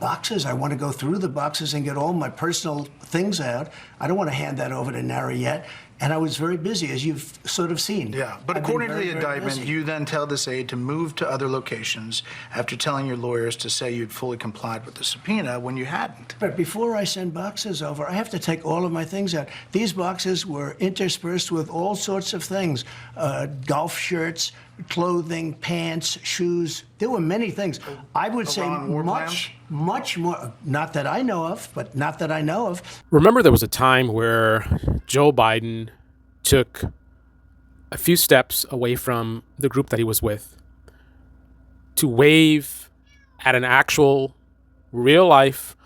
boxes. I want to go through the boxes and get all my personal things out. I don't want to hand that over to NARA yet. And I was very busy, as you've sort of seen. Yeah, but according to the indictment, you then tell this aide to move to other locations after telling your lawyers to say you'd fully complied with the subpoena when you hadn't. But before I send boxes over, I have to take all of my things out. These boxes were interspersed with all sorts of things, golf shirts, clothing, pants, shoes. There were many things. I would say much more, not that I know of, but not that I know of. Remember, there was a time where Joe Biden took a few steps away from the group that he was with to wave at an actual real life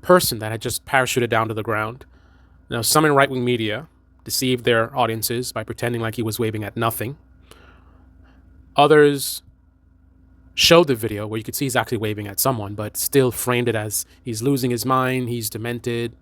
person that had just parachuted down to the ground. Now, some in right-wing media deceived their audiences by pretending like he was waving at nothing. Others showed the video where you could see he's actually waving at someone, but still framed it as he's losing his mind, he's demented.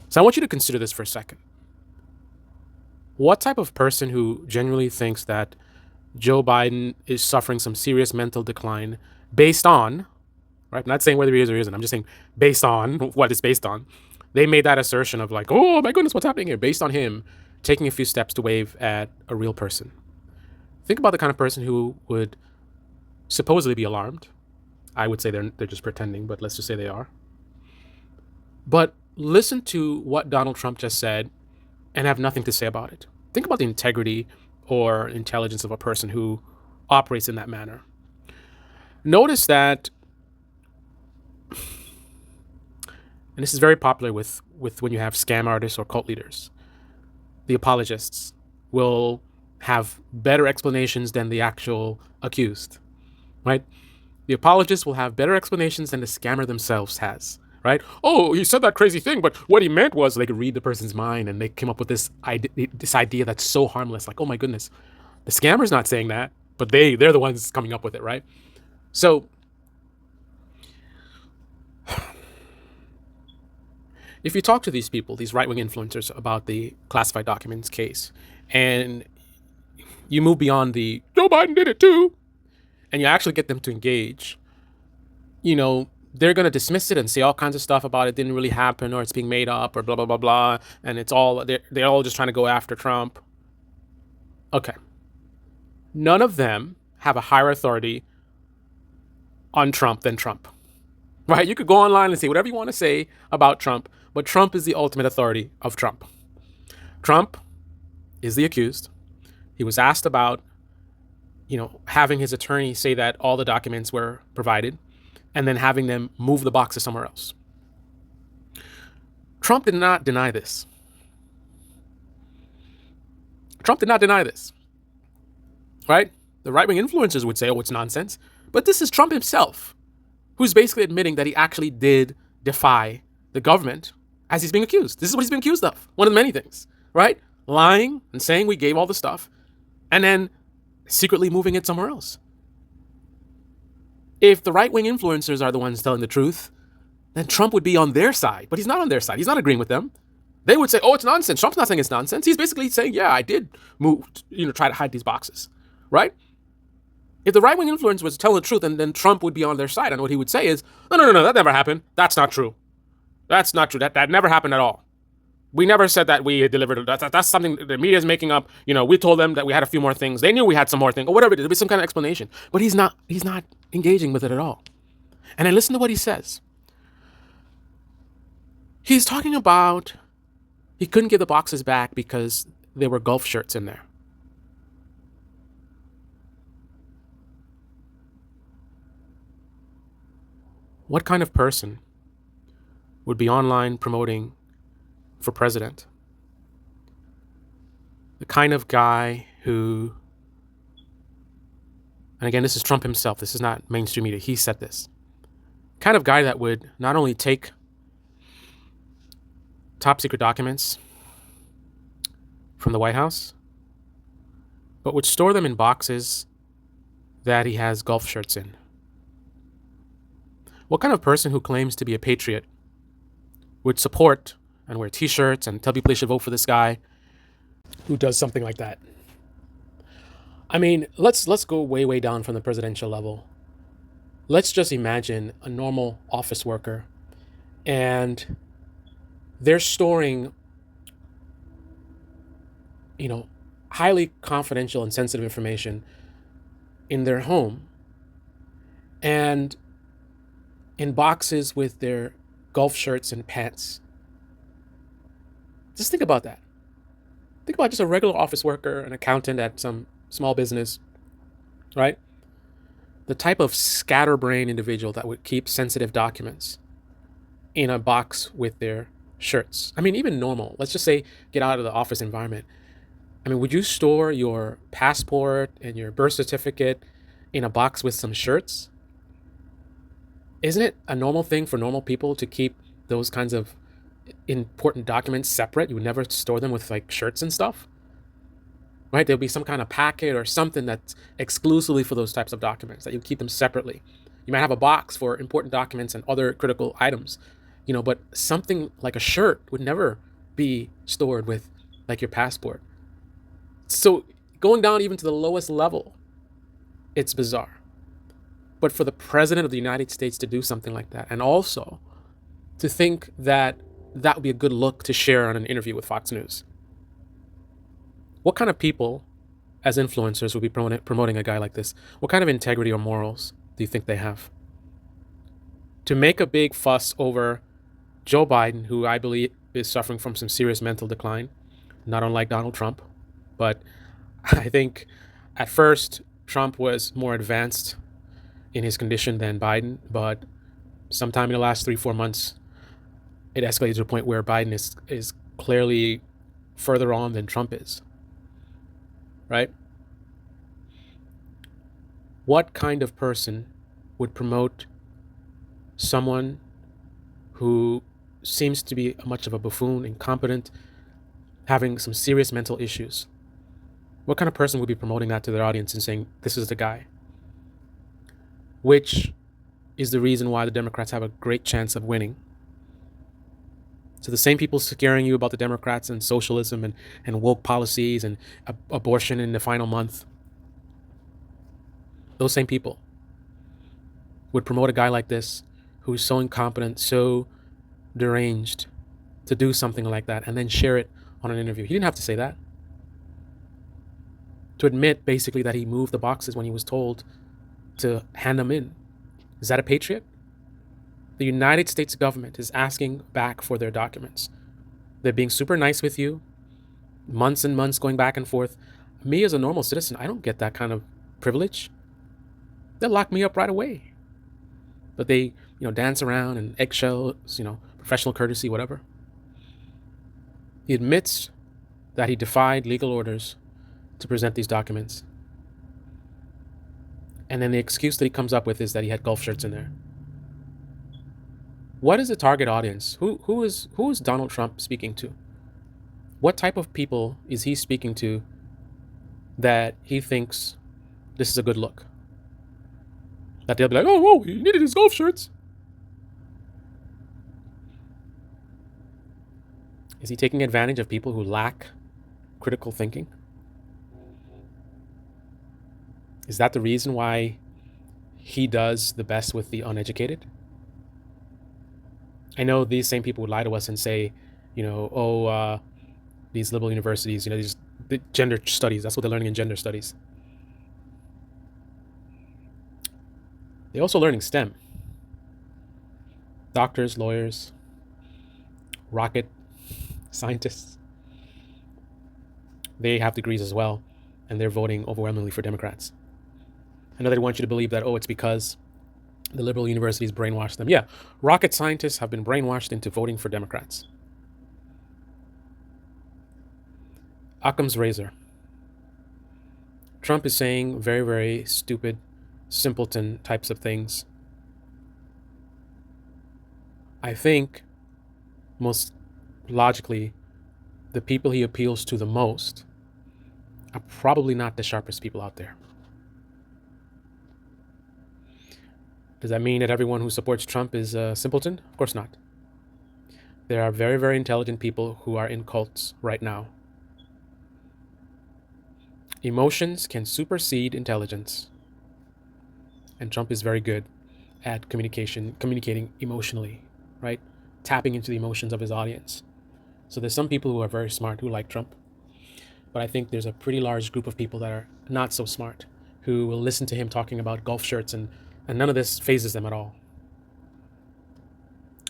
So I want you to consider this for a second. What type of person who genuinely thinks that Joe Biden is suffering some serious mental decline based on, right? I'm not saying whether he is or isn't. I'm just saying based on what it's based on. They made that assertion of like, oh my goodness, what's happening here? Based on him taking a few steps to wave at a real person. Think about the kind of person who would supposedly be alarmed. I would say they're just pretending, but let's just say they are. But listen to what Donald Trump just said and have nothing to say about it. Think about the integrity or intelligence of a person who operates in that manner. Notice that, and this is very popular with when you have scam artists or cult leaders, the apologists will have better explanations than the actual accused, right? The apologist will have better explanations than the scammer themselves has, right? Oh, he said that crazy thing, but what he meant was they could read the person's mind and they came up with this idea that's so harmless. Like, oh my goodness, the scammer's not saying that, but they're the ones coming up with it, right? So if you talk to these people, these right-wing influencers about the classified documents case, and you move beyond the Joe Biden did it too, and you actually get them to engage, they're going to dismiss it and say all kinds of stuff about it didn't really happen or it's being made up or blah, blah, blah, blah. And it's all, they're all just trying to go after Trump. Okay. None of them have a higher authority on Trump than Trump, right? You could go online and say whatever you want to say about Trump, but Trump is the ultimate authority of Trump. Trump is the accused. He was asked about, having his attorney say that all the documents were provided and then having them move the boxes somewhere else. Trump did not deny this. Trump did not deny this, right? The right-wing influencers would say, oh, it's nonsense. But this is Trump himself, who's basically admitting that he actually did defy the government as he's being accused. This is what he's been accused of. One of the many things, right? Lying and saying we gave all the stuff and then secretly moving it somewhere else. If the right-wing influencers are the ones telling the truth, then Trump would be on their side, but he's not on their side. He's not agreeing with them. They would say, oh, it's nonsense. Trump's not saying it's nonsense. He's basically saying, yeah, I did move, try to hide these boxes, right? If the right-wing influencer was telling the truth, and then Trump would be on their side, and what he would say is, no, that never happened. That's not true. That's not true. That never happened at all. We never said that we delivered. That's something the media is making up. We told them that we had a few more things. They knew we had some more things, or whatever it is. There'll be some kind of explanation. But he's not engaging with it at all. And then listen to what he says. He's talking about he couldn't give the boxes back because there were golf shirts in there. What kind of person would be online promoting for president? The kind of guy who, and again, this is Trump himself, this is not mainstream media, he said this, kind of guy that would not only take top secret documents from the White House, but would store them in boxes that he has golf shirts in. What kind of person who claims to be a patriot would support and wear t-shirts and tell people they should vote for this guy who does something like that? I mean, let's go way down from the presidential level. let's just imagine a normal office worker, and they're storing, highly confidential and sensitive information in their home and in boxes with their golf shirts and pants. Just think about that. Think about just a regular office worker, an accountant at some small business, right? The type of scatterbrain individual that would keep sensitive documents in a box with their shirts. I mean, even normal, let's just say get out of the office environment. I mean, would you store your passport and your birth certificate in a box with some shirts? Isn't it a normal thing for normal people to keep those kinds of important documents separate? You would never store them with like shirts and stuff, right? There'll be some kind of packet or something that's exclusively for those types of documents that you keep them separately. You might have a box for important documents and other critical items, but something like a shirt would never be stored with like your passport. So going down even to the lowest level, it's bizarre. But for the president of the United States to do something like that, and also to think that that would be a good look to share on an interview with Fox News. What kind of people, as influencers, would be promoting a guy like this? What kind of integrity or morals do you think they have? To make a big fuss over Joe Biden, who I believe is suffering from some serious mental decline, not unlike Donald Trump. But I think at first Trump was more advanced in his condition than Biden, but sometime in the last 3-4 months, it escalated to a point where Biden is clearly further on than Trump is, right? What kind of person would promote someone who seems to be much of a buffoon, incompetent, having some serious mental issues? What kind of person would be promoting that to their audience and saying, this is the guy? Which is the reason why the Democrats have a great chance of winning. So the same people scaring you about the Democrats and socialism and woke policies and abortion in the final month, those same people would promote a guy like this who's so incompetent, so deranged to do something like that and then share it on an interview. He didn't have to say that. To admit basically that he moved the boxes when he was told to hand them in. Is that a patriot? The United States government is asking back for their documents. They're being super nice with you, months and months going back and forth. Me as a normal citizen, I don't get that kind of privilege. They'll lock me up right away. But they, dance around and eggshells, professional courtesy, whatever. He admits that he defied legal orders to present these documents. And then the excuse that he comes up with is that he had golf shirts in there. What is the target audience? Who is Donald Trump speaking to? What type of people is he speaking to that he thinks this is a good look? That they'll be like, oh, he needed his golf shirts. Is he taking advantage of people who lack critical thinking? Is that the reason why he does the best with the uneducated? I know these same people would lie to us and say, these liberal universities, these gender studies, that's what they're learning in gender studies. They're also learning STEM. Doctors, lawyers, rocket scientists. They have degrees as well, and they're voting overwhelmingly for Democrats. I know they want you to believe that, it's because the liberal universities brainwashed them. Yeah, rocket scientists have been brainwashed into voting for Democrats. Occam's razor. Trump is saying very, very stupid, simpleton types of things. I think most logically, the people he appeals to the most are probably not the sharpest people out there. Does that mean that everyone who supports Trump is a simpleton? Of course not. There are very, very intelligent people who are in cults right now. Emotions can supersede intelligence. And Trump is very good at communicating emotionally, right? Tapping into the emotions of his audience. So there's some people who are very smart who like Trump, but I think there's a pretty large group of people that are not so smart who will listen to him talking about golf shirts, and none of this phases them at all.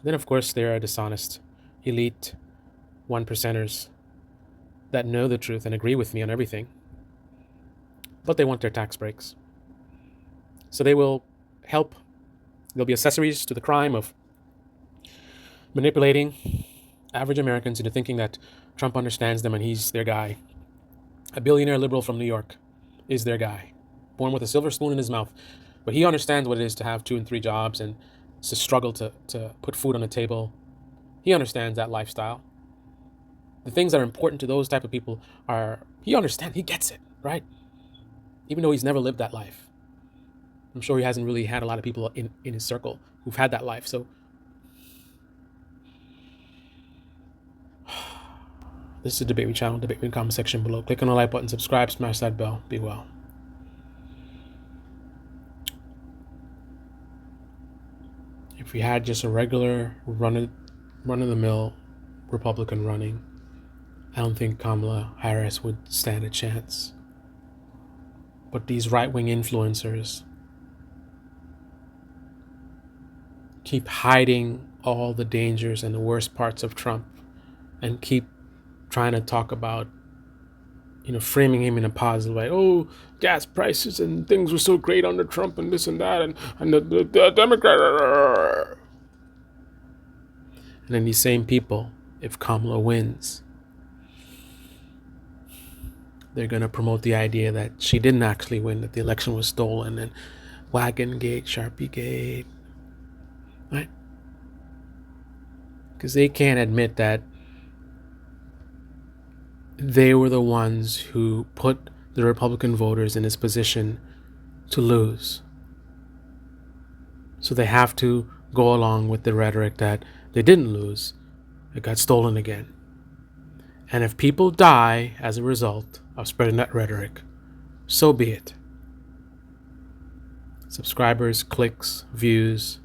Then, of course, there are dishonest, elite one percenters that know the truth and agree with me on everything, but they want their tax breaks. So they will help. They'll be accessories to the crime of manipulating average Americans into thinking that Trump understands them and he's their guy. A billionaire liberal from New York is their guy, born with a silver spoon in his mouth. But he understands what it is to have 2 and 3 jobs and to struggle to put food on the table. He understands that lifestyle. The things that are important to those type of people he understands, he gets it, right? Even though he's never lived that life. I'm sure he hasn't really had a lot of people in his circle who've had that life. So this is the Debate Me channel. Debate Me in the comment section below. Click on the like button, subscribe, smash that bell. Be well. If we had just a regular run-of-the-mill Republican running, I don't think Kamala Harris would stand a chance. But these right-wing influencers keep hiding all the dangers and the worst parts of Trump and keep trying to talk about, framing him in a positive way. Oh, gas prices and things were so great under Trump and this and that and the Democrat. And then these same people, if Kamala wins, they're going to promote the idea that she didn't actually win, that the election was stolen, and Wagongate, Sharpiegate, right? Because they can't admit that they were the ones who put the Republican voters in this position to lose. So they have to go along with the rhetoric that they didn't lose, it got stolen again. And if people die as a result of spreading that rhetoric, so be it. Subscribers, clicks, views,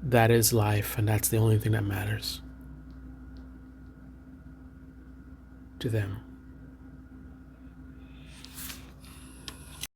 that is life, and that's the only thing that matters to them.